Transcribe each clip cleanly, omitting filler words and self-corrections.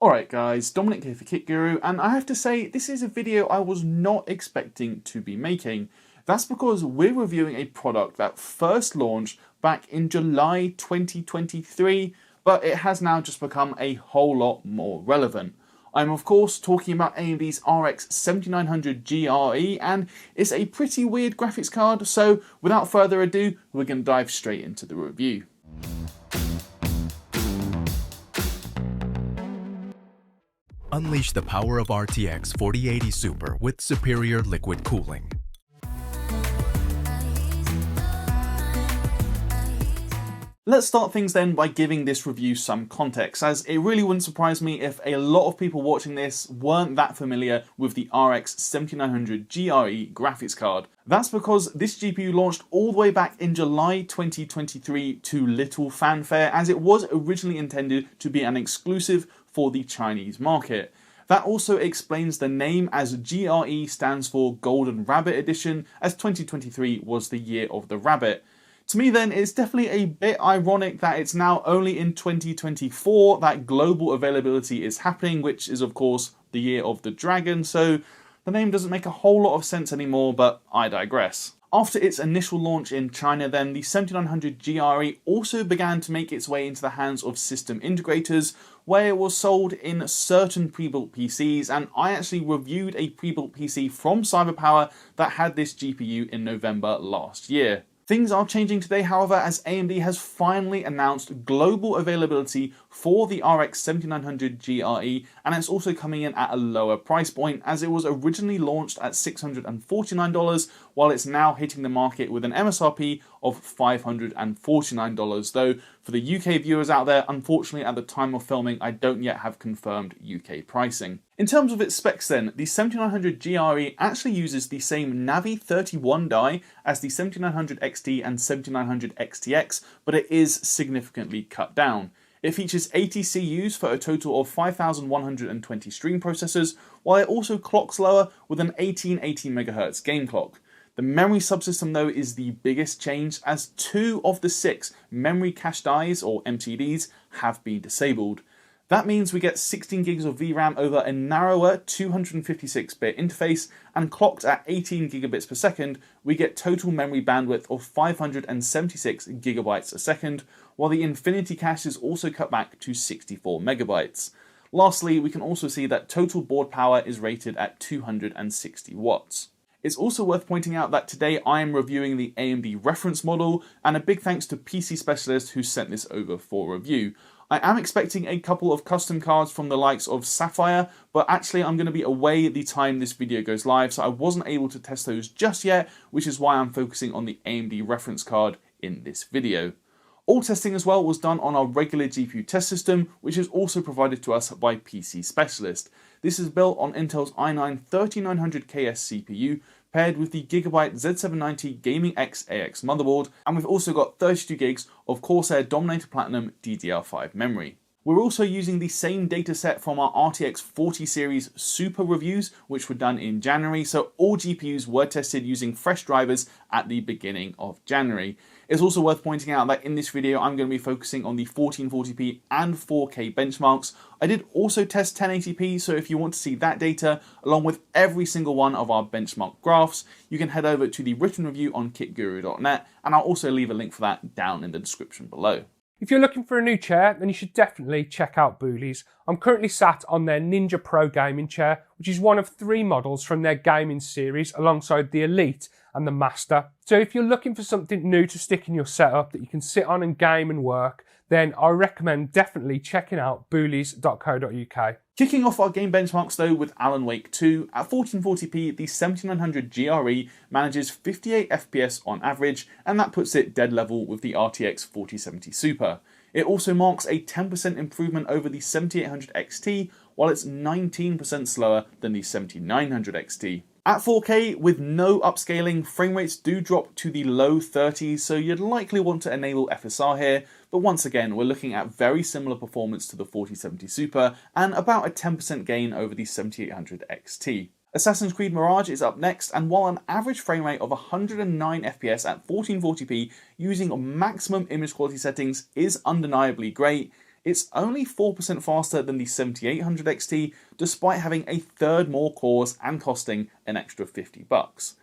Alright guys, Dominic here for Kit Guru, and I have to say this is a video I was not expecting to be making. That's because we're reviewing a product that first launched back in July 2023, but it has now just become a whole lot more relevant. I'm of course talking about AMD's RX 7900 GRE, and it's a pretty weird graphics card, so without further ado, we're going to dive straight into the review. Unleash the power of RTX 4080 Super with superior liquid cooling. Let's start things then by giving this review some context, as it really wouldn't surprise me if a lot of people watching this weren't that familiar with the RX 7900 GRE graphics card. That's because this GPU launched all the way back in July 2023 to little fanfare, as it was originally intended to be an exclusive for the Chinese market. That also explains the name, as GRE stands for Golden Rabbit Edition, as 2023 was the year of the rabbit. To me then, it's definitely a bit ironic that it's now only in 2024 that global availability is happening, which is of course the year of the dragon, so the name doesn't make a whole lot of sense anymore, but I digress. After its initial launch in China then, the 7900 GRE also began to make its way into the hands of system integrators, where it was sold in certain pre-built PCs, and I actually reviewed a pre-built PC from Cyberpunk that had this GPU in November last year. Things are changing today, however, as AMD has finally announced global availability for the RX 7900 GRE, and it's also coming in at a lower price point, as it was originally launched at $649, while it's now hitting the market with an MSRP of $549, though for the UK viewers out there, unfortunately at the time of filming I don't yet have confirmed UK pricing. In terms of its specs then, the 7900 GRE actually uses the same Navi 31 die as the 7900 XT and 7900 XTX, but it is significantly cut down. It features 80 CUs for a total of 5120 stream processors, while it also clocks lower with an 1880 MHz game clock. The memory subsystem though is the biggest change, as 2 of the 6 memory cache dies, or MCDs, have been disabled. That means we get 16 gigs of VRAM over a narrower 256-bit interface, and clocked at 18 gigabits per second, we get total memory bandwidth of 576 gigabytes a second, while the Infinity cache is also cut back to 64 megabytes. Lastly, we can also see that total board power is rated at 260 watts. It's also worth pointing out that today I am reviewing the AMD reference model, and a big thanks to PC Specialist who sent this over for review. I am expecting a couple of custom cards from the likes of Sapphire, but actually I'm going to be away the time this video goes live, so I wasn't able to test those just yet, which is why I'm focusing on the AMD reference card in this video. All testing as well was done on our regular GPU test system, which is also provided to us by PC Specialist. This is built on Intel's i9-3900KS CPU, paired with the Gigabyte Z790 Gaming X AX motherboard, and we've also got 32 gigs of Corsair Dominator Platinum DDR5 memory. We're also using the same dataset from our RTX 40 series Super reviews, which were done in January, so all GPUs were tested using fresh drivers at the beginning of January. It's also worth pointing out that in this video I'm going to be focusing on the 1440p and 4K benchmarks. I did also test 1080p, so if you want to see that data along with every single one of our benchmark graphs, you can head over to the written review on kitguru.net, and I'll also leave a link for that down in the description below. If you're looking for a new chair, then you should definitely check out Booley's. I'm currently sat on their Ninja Pro gaming chair, which is one of 3 models from their gaming series alongside the Elite and the Master. So if you're looking for something new to stick in your setup that you can sit on and game and work, then I recommend definitely checking out boolies.co.uk. Kicking off our game benchmarks though with Alan Wake 2, at 1440p the 7900 GRE manages 58 FPS on average, and that puts it dead level with the RTX 4070 Super. It also marks a 10% improvement over the 7800 XT, while it's 19% slower than the 7900 XT. At 4K, with no upscaling, frame rates do drop to the low 30s, so you'd likely want to enable FSR here, but once again we're looking at very similar performance to the 4070 Super, and about a 10% gain over the 7800 XT. Assassin's Creed Mirage is up next, and while an average frame rate of 109 FPS at 1440p using maximum image quality settings is undeniably great, it's only 4% faster than the 7800 XT, despite having a third more cores and costing an extra $50.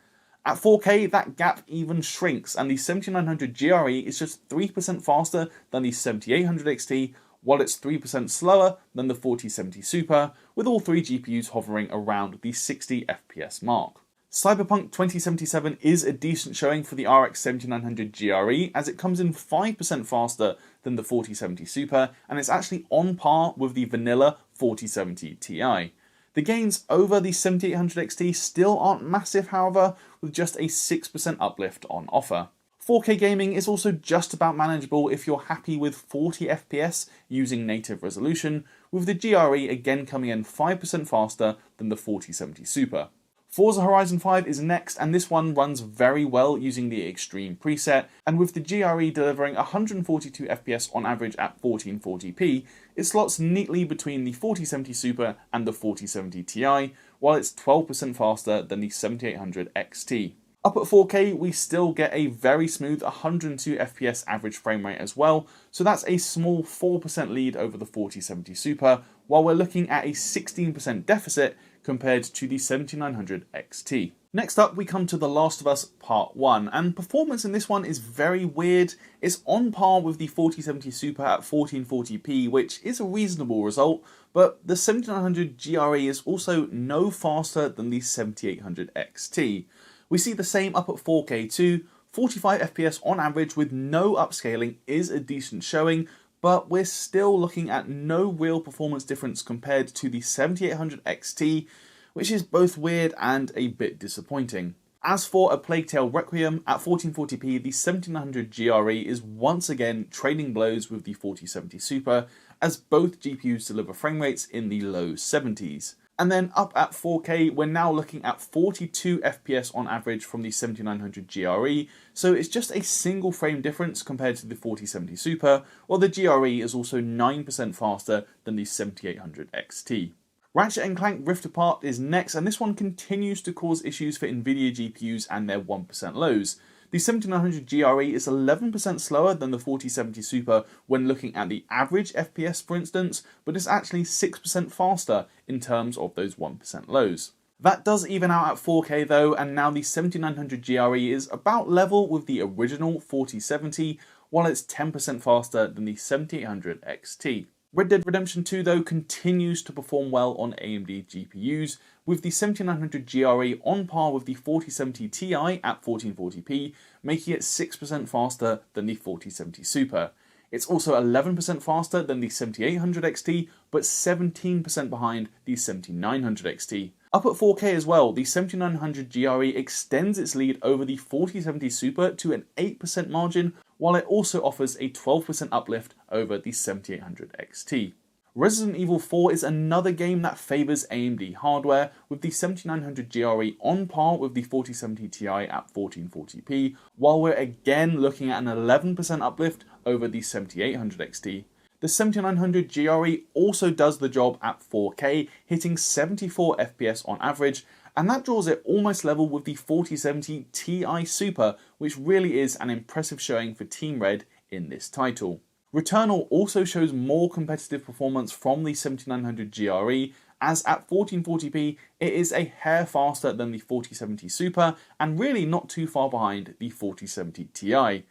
At 4K, that gap even shrinks, and the 7900 GRE is just 3% faster than the 7800 XT, while it's 3% slower than the 4070 Super, with all three GPUs hovering around the 60 FPS mark. Cyberpunk 2077 is a decent showing for the RX 7900 GRE, as it comes in 5% faster than the 4070 Super, and it's actually on par with the vanilla 4070 Ti. The gains over the 7800 XT still aren't massive, however, with just a 6% uplift on offer. 4K gaming is also just about manageable if you're happy with 40 FPS using native resolution, with the GRE again coming in 5% faster than the 4070 Super. Forza Horizon 5 is next, and this one runs very well using the Extreme preset, and with the GRE delivering 142 FPS on average at 1440p, it slots neatly between the 4070 Super and the 4070 Ti, while it's 12% faster than the 7800 XT. Up at 4K, we still get a very smooth 102 FPS average frame rate as well, so that's a small 4% lead over the 4070 Super, while we're looking at a 16% deficit compared to the 7900 XT. Next up, we come to The Last of Us Part 1, and performance in this one is very weird. It's on par with the 4070 Super at 1440p, which is a reasonable result, but the 7900 GRE is also no faster than the 7800 XT. We see the same up at 4K too. 45 FPS on average with no upscaling is a decent showing, but we're still looking at no real performance difference compared to the 7800 XT, which is both weird and a bit disappointing. As for A Plague Tale Requiem, at 1440p, the 7900 GRE is once again trading blows with the 4070 Super, as both GPUs deliver frame rates in the low 70s. And then up at 4K, we're now looking at 42 FPS on average from the 7900 GRE, so it's just a single frame difference compared to the 4070 Super, while the GRE is also 9% faster than the 7800 XT. Ratchet and Clank Rift Apart is next, and this one continues to cause issues for Nvidia GPUs and their 1% lows. The 7900 GRE is 11% slower than the 4070 Super when looking at the average FPS for instance, but it's actually 6% faster in terms of those 1% lows. That does even out at 4K though, and now the 7900 GRE is about level with the original 4070, while it's 10% faster than the 7800 XT. Red Dead Redemption 2 though continues to perform well on AMD GPUs, with the 7900 GRE on par with the 4070 Ti at 1440p, making it 6% faster than the 4070 Super. It's also 11% faster than the 7800 XT, but 17% behind the 7900 XT. Up at 4K as well, the 7900 GRE extends its lead over the 4070 Super to an 8% margin, while it also offers a 12% uplift over the 7800 XT. Resident Evil 4 is another game that favours AMD hardware, with the 7900 GRE on par with the 4070 Ti at 1440p, while we're again looking at an 11% uplift over the 7800 XT. The 7900 GRE also does the job at 4K, hitting 74 FPS on average, and that draws it almost level with the 4070 Ti Super, which really is an impressive showing for Team Red in this title. Returnal also shows more competitive performance from the 7900 GRE, as at 1440p it is a hair faster than the 4070 Super and really not too far behind the 4070 Ti.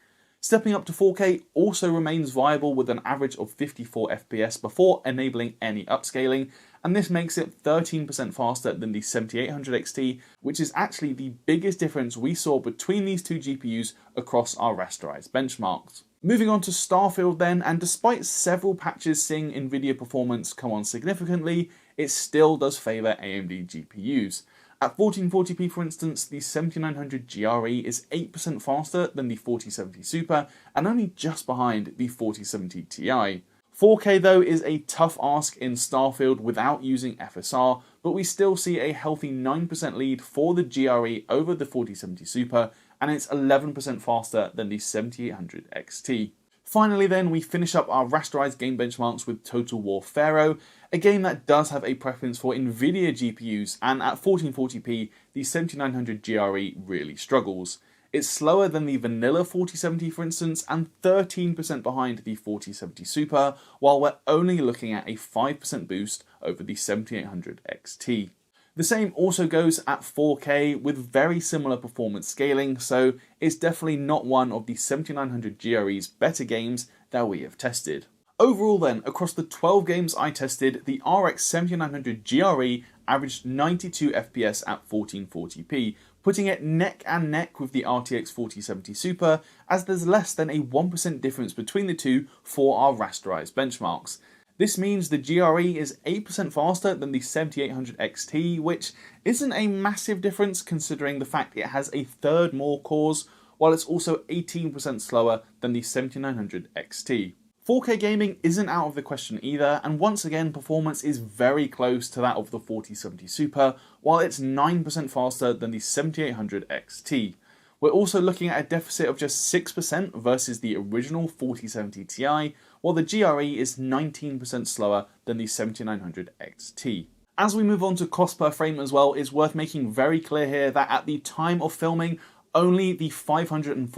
Stepping up to 4K also remains viable with an average of 54 FPS before enabling any upscaling, and this makes it 13% faster than the 7800 XT, which is actually the biggest difference we saw between these two GPUs across our rasterized benchmarks. Moving on to Starfield then, and despite several patches seeing Nvidia performance come on significantly, it still does favour AMD GPUs. At 1440p for instance, the 7900 GRE is 8% faster than the 4070 Super and only just behind the 4070 Ti. 4K though is a tough ask in Starfield without using FSR, but we still see a healthy 9% lead for the GRE over the 4070 Super, and it's 11% faster than the 7800 XT. Finally then, we finish up our rasterized game benchmarks with Total War Pharaoh, a game that does have a preference for Nvidia GPUs, and at 1440p, the 7900 GRE really struggles. It's slower than the vanilla 4070 for instance, and 13% behind the 4070 Super, while we're only looking at a 5% boost over the 7800 XT. The same also goes at 4K with very similar performance scaling, so it's definitely not one of the 7900 GRE's better games that we have tested. Overall then, across the 12 games I tested, the RX 7900 GRE averaged 92 FPS at 1440p, putting it neck and neck with the RTX 4070 Super, as there's less than a 1% difference between the two for our rasterized benchmarks. This means the GRE is 8% faster than the 7800 XT, which isn't a massive difference considering the fact it has a third more cores, while it's also 18% slower than the 7900 XT. 4K gaming isn't out of the question either, and once again performance is very close to that of the 4070 Super, while it's 9% faster than the 7800 XT. We're also looking at a deficit of just 6% versus the original 4070 Ti, while the GRE is 19% slower than the 7900 XT. As we move on to cost per frame as well, it's worth making very clear here that at the time of filming, only the $549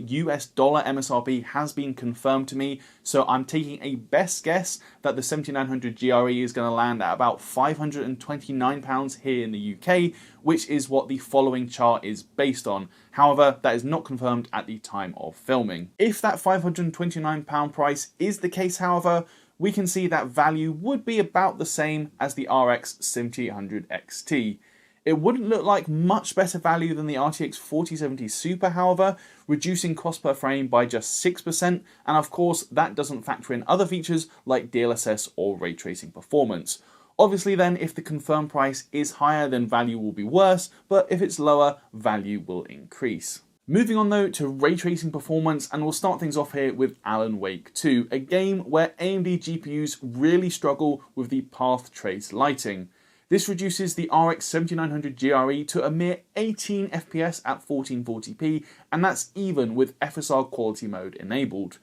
MSRP has been confirmed to me, so I'm taking a best guess that the 7900 GRE is going to land at about £529 here in the UK, which is what the following chart is based on. However, that is not confirmed at the time of filming. If that £529 price is the case, however, we can see that value would be about the same as the RX 7800 XT. It wouldn't look like much better value than the RTX 4070 Super, however, reducing cost per frame by just 6%, and of course that doesn't factor in other features like DLSS or ray tracing performance. Obviously then, if the confirmed price is higher, then value will be worse, but if it's lower, value will increase. Moving on though to ray tracing performance, and we'll start things off here with Alan Wake 2, a game where AMD GPUs really struggle with the path trace lighting. This reduces the RX 7900 GRE to a mere 18 FPS at 1440p, and that's even with FSR quality mode enabled.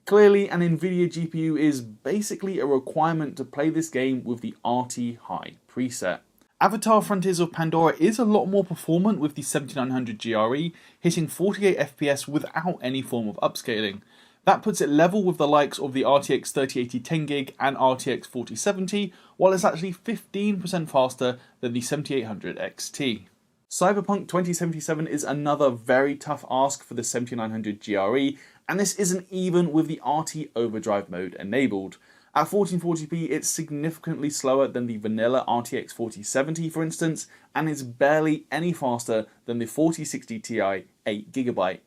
Clearly, an Nvidia GPU is basically a requirement to play this game with the RT High preset. Avatar Frontiers of Pandora is a lot more performant with the 7900 GRE, hitting 48 FPS without any form of upscaling. That puts it level with the likes of the RTX 3080 10GB and RTX 4070, while it's actually 15% faster than the 7800 XT. Cyberpunk 2077 is another very tough ask for the 7900 GRE, and this isn't even with the RT overdrive mode enabled. At 1440p, it's significantly slower than the vanilla RTX 4070 for instance, and is barely any faster than the 4060 Ti 8GB.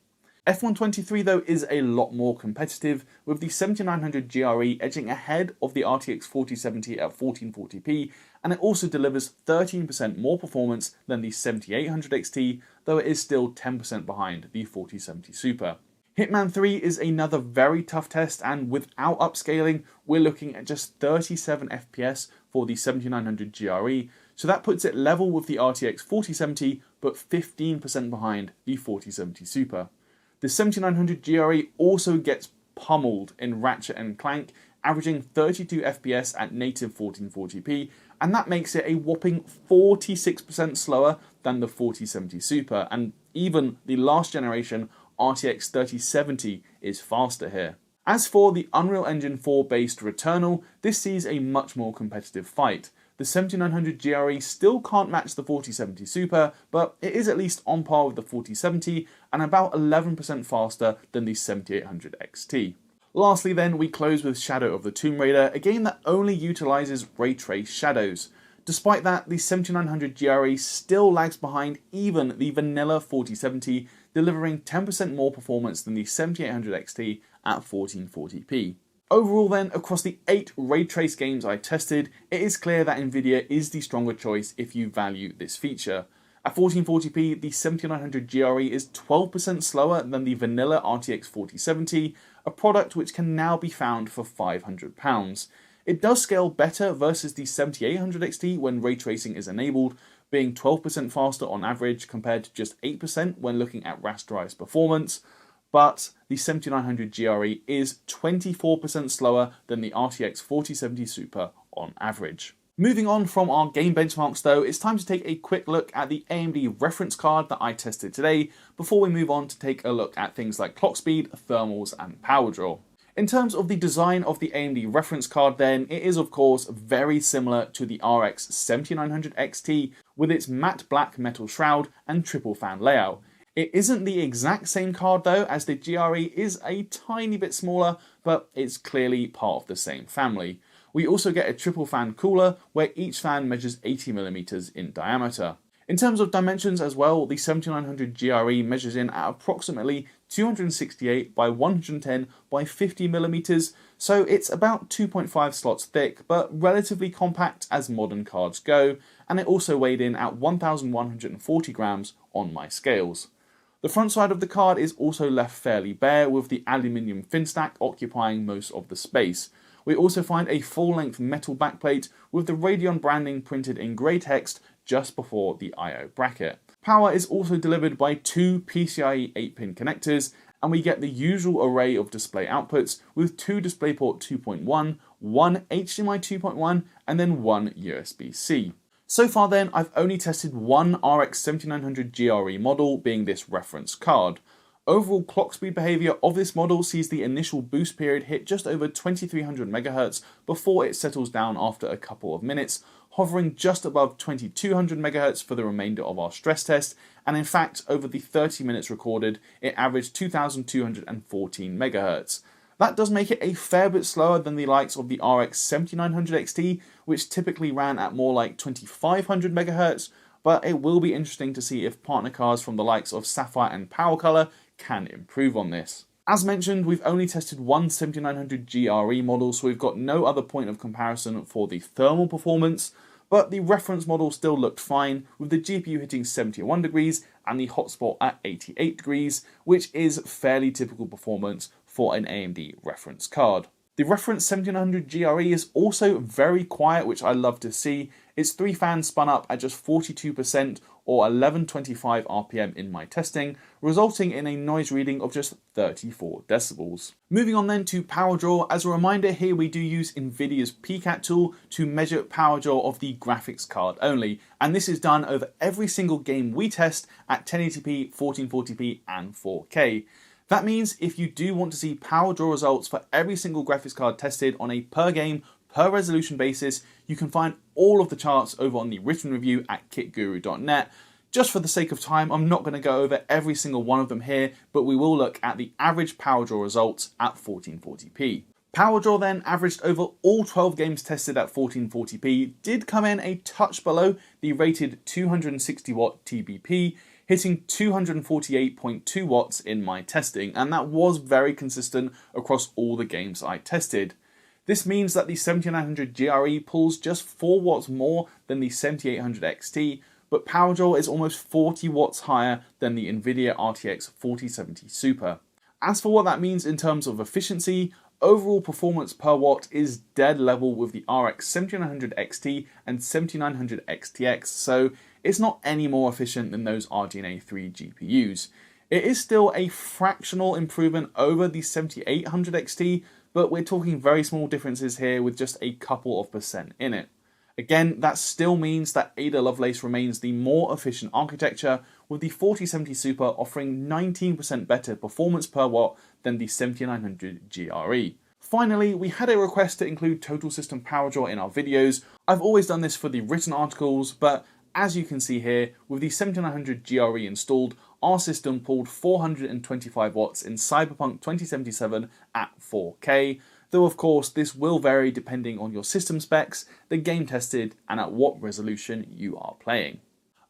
F123 though is a lot more competitive, with the 7900 GRE edging ahead of the RTX 4070 at 1440p, and it also delivers 13% more performance than the 7800 XT, though it is still 10% behind the 4070 Super. Hitman 3 is another very tough test, and without upscaling, we're looking at just 37 FPS for the 7900 GRE, so that puts it level with the RTX 4070, but 15% behind the 4070 Super. The 7900 GRE also gets pummeled in Ratchet and Clank, averaging 32 FPS at native 1440p, and that makes it a whopping 46% slower than the 4070 Super, and even the last generation RTX 3070 is faster here. As for the Unreal Engine 4 based Returnal, this sees a much more competitive fight. The 7900 GRE still can't match the 4070 Super, but it is at least on par with the 4070 and about 11% faster than the 7800 XT. Lastly then, we close with Shadow of the Tomb Raider, a game that only utilises ray trace shadows. Despite that, the 7900 GRE still lags behind even the vanilla 4070, delivering 10% more performance than the 7800 XT at 1440p. Overall then, across the 8 ray trace games I tested, it is clear that Nvidia is the stronger choice if you value this feature. At 1440p, the 7900 GRE is 12% slower than the vanilla RTX 4070, a product which can now be found for £500. It does scale better versus the 7800 XT when ray tracing is enabled, being 12% faster on average compared to just 8% when looking at rasterized performance, but the 7900 GRE is 24% slower than the RTX 4070 Super on average. Moving on from our game benchmarks though, it's time to take a quick look at the AMD reference card that I tested today before we move on to take a look at things like clock speed, thermals and power draw. In terms of the design of the AMD reference card then, it is of course very similar to the RX 7900 XT with its matte black metal shroud and triple fan layout. It isn't the exact same card though, as the GRE is a tiny bit smaller, but it's clearly part of the same family. We also get a triple fan cooler where each fan measures 80mm in diameter. In terms of dimensions as well, the 7900 GRE measures in at approximately 268 by 110 by 50mm, so it's about 2.5 slots thick, but relatively compact as modern cards go, and it also weighed in at 1140 grams on my scales. The front side of the card is also left fairly bare, with the aluminium fin stack occupying most of the space. We also find a full-length metal backplate with the Radeon branding printed in grey text just before the I/O bracket. Power is also delivered by two PCIe 8-pin connectors, and we get the usual array of display outputs with two DisplayPort 2.1, one HDMI 2.1, and then one USB-C. So far then, I've only tested one RX 7900 GRE model, being this reference card. Overall clock speed behaviour of this model sees the initial boost period hit just over 2300 MHz before it settles down after a couple of minutes, hovering just above 2200 MHz for the remainder of our stress test, and in fact over the 30 minutes recorded it averaged 2214 MHz. That does make it a fair bit slower than the likes of the RX 7900 XT, which typically ran at more like 2500 MHz, but it will be interesting to see if partner cards from the likes of Sapphire and PowerColor can improve on this. As mentioned, we've only tested one 7900 GRE model, so we've got no other point of comparison for the thermal performance, but the reference model still looked fine, with the GPU hitting 71 degrees and the hotspot at 88 degrees, which is fairly typical performance for an AMD reference card. The reference 7900 GRE is also very quiet, which I love to see. Its three fans spun up at just 42% or 1125 RPM in my testing, resulting in a noise reading of just 34 decibels. Moving on then to power draw. As a reminder, here we do use Nvidia's PCAT tool to measure power draw of the graphics card only, and this is done over every single game we test at 1080p, 1440p and 4K. That means if you do want to see power draw results for every single graphics card tested on a per game, per resolution basis, you can find all of the charts over on the written review at kitguru.net. Just for the sake of time, I'm not going to go over every single one of them here, but we will look at the average power draw results at 1440p. Power draw then averaged over all 12 games tested at 1440p, did come in a touch below the rated 260 watt TBP, hitting 248.2 watts in my testing, and that was very consistent across all the games I tested. This means that the 7900 GRE pulls just 4 watts more than the 7800 XT, but power draw is almost 40 watts higher than the Nvidia RTX 4070 Super. As for what that means in terms of efficiency, overall performance per watt is dead level with the RX 7900 XT and 7900 XTX, so it's not any more efficient than those RDNA 3 GPUs. It is still a fractional improvement over the 7800 XT, but we're talking very small differences here with just a couple of percent in it. Again, that still means that Ada Lovelace remains the more efficient architecture, with the 4070 Super offering 19% better performance per watt than the 7900 GRE. Finally, we had a request to include total system power draw in our videos. I've always done this for the written articles, but as you can see here, with the 7900 GRE installed, our system pulled 425 watts in Cyberpunk 2077 at 4K, though of course this will vary depending on your system specs, the game tested, and at what resolution you are playing.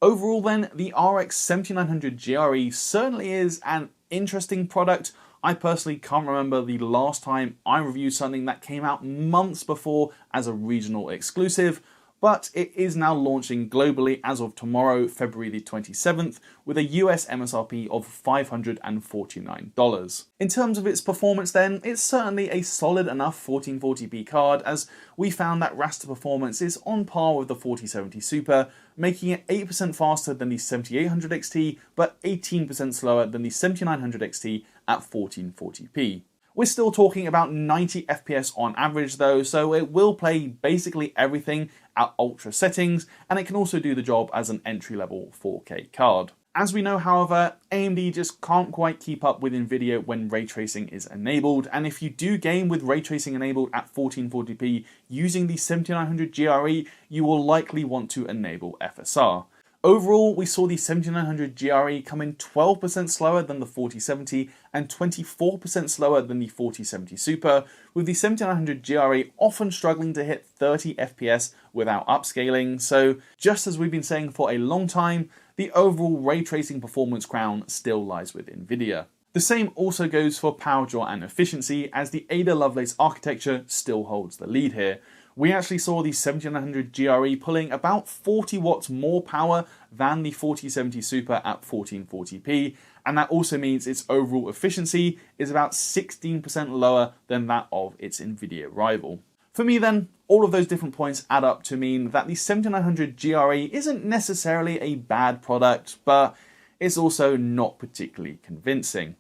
Overall then, the RX 7900 GRE certainly is an interesting product. I personally can't remember the last time I reviewed something that came out months before as a regional exclusive, but it is now launching globally as of tomorrow, February the 27th, with a US MSRP of $549. In terms of its performance then, it's certainly a solid enough 1440p card, as we found that raster performance is on par with the 4070 Super, making it 8% faster than the 7800 XT, but 18% slower than the 7900 XT at 1440p. We're still talking about 90 FPS on average though, so it will play basically everything at ultra settings, and it can also do the job as an entry-level 4K card. As we know, however, AMD just can't quite keep up with Nvidia when ray tracing is enabled, and if you do game with ray tracing enabled at 1440p using the 7900 GRE, you will likely want to enable FSR. Overall, we saw the 7900 GRE come in 12% slower than the 4070 and 24% slower than the 4070 Super, with the 7900 GRE often struggling to hit 30 FPS without upscaling, so just as we've been saying for a long time, the overall ray tracing performance crown still lies with Nvidia. The same also goes for power draw and efficiency, as the Ada Lovelace architecture still holds the lead here. We actually saw the 7900 GRE pulling about 40 watts more power than the 4070 Super at 1440p, and that also means its overall efficiency is about 16% lower than that of its Nvidia rival. For me then, all of those different points add up to mean that the 7900 GRE isn't necessarily a bad product, but it's also not particularly convincing.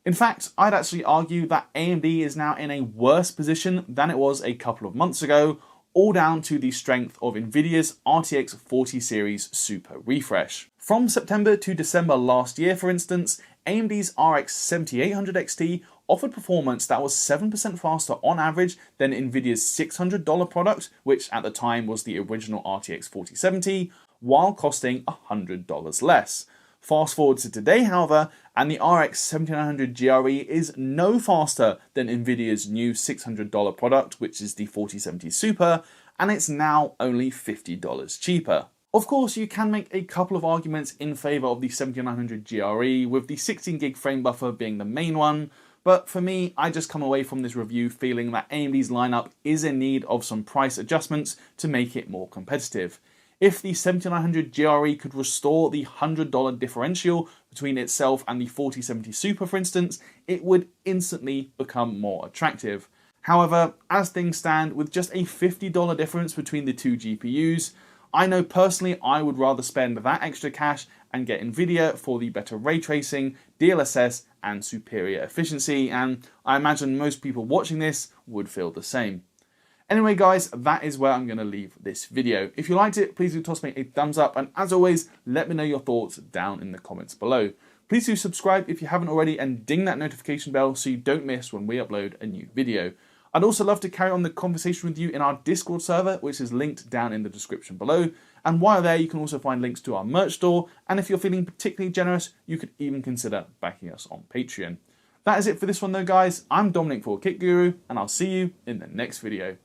In fact, I'd actually argue that AMD is now in a worse position than it was a couple of months ago, all down to the strength of Nvidia's RTX 40 series Super refresh. From September to December last year, for instance, AMD's RX 7800 XT offered performance that was 7% faster on average than Nvidia's $600 product, which at the time was the original RTX 4070, while costing $100 less. Fast forward to today, however, and the RX 7900 GRE is no faster than Nvidia's new $600 product, which is the 4070 Super, and it's now only $50 cheaper. Of course, you can make a couple of arguments in favour of the 7900 GRE, with the 16GB frame buffer being the main one, but for me, I just come away from this review feeling that AMD's lineup is in need of some price adjustments to make it more competitive. If the 7900 GRE could restore the $100 differential between itself and the 4070 Super, for instance, it would instantly become more attractive. However, as things stand, with just a $50 difference between the two GPUs, I know personally I would rather spend that extra cash and get Nvidia for the better ray tracing, DLSS, and superior efficiency, and I imagine most people watching this would feel the same. Anyway guys, that is where I'm going to leave this video. If you liked it, please do toss me a thumbs up, and as always, let me know your thoughts down in the comments below. Please do subscribe if you haven't already, and ding that notification bell so you don't miss when we upload a new video. I'd also love to carry on the conversation with you in our Discord server, which is linked down in the description below, and while there you can also find links to our merch store, and if you're feeling particularly generous, you could even consider backing us on Patreon. That is it for this one though guys, I'm Dominic for Kit Guru, and I'll see you in the next video.